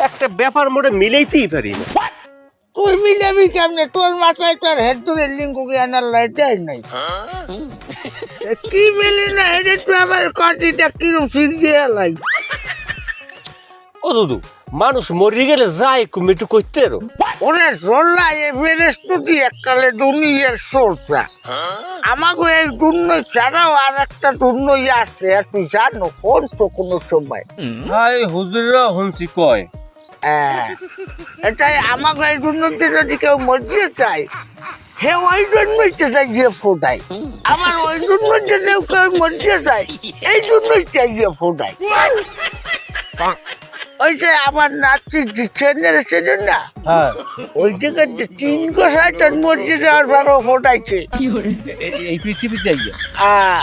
একটা ব্যাপার মোটে মিলাইতেই পারি না। তুই মিলাবি কেমনে? তোর মাথায় তোর হেড ধরে লিঙ্গ আনার লাইটাই নাই। কি মিলি না এটা তুই আমার কাটিটা কিরম সিরিয়ে লাই। ও দুদু, মানুষ মরে গেলে যায় কুমি একটু করতে রো। ওরে জল্লা এ বেরেস্তুটি এককালে দুনিয়ার সোরটা। আমাকে এই দুর্নই ছাড়াও আর একটা দুর্নই আসছে, আর তুই জানো কোন তো কোনো সময়। হাই হুজুররা শুনছি কয় হ্যাঁ, এটাই আমাকে এই দুর্নীতি যদি কেউ মরিয়ে চায়, হে ওই জন্যই চাই যে ফোটাই। আমার ওই জন্য যে কেউ মরিয়ে চায়, এই জন্যই চাই যে ফোটাই। ওই যে আমার নাচি চেনের চেনেন না, হ্যাঁ ওই জায়গায় যে 3 গোসাই তোর মরিয়ে যাওয়ার ভালো ফোটাইছে। এই পৃথিবীতে আইয়া হ্যাঁ,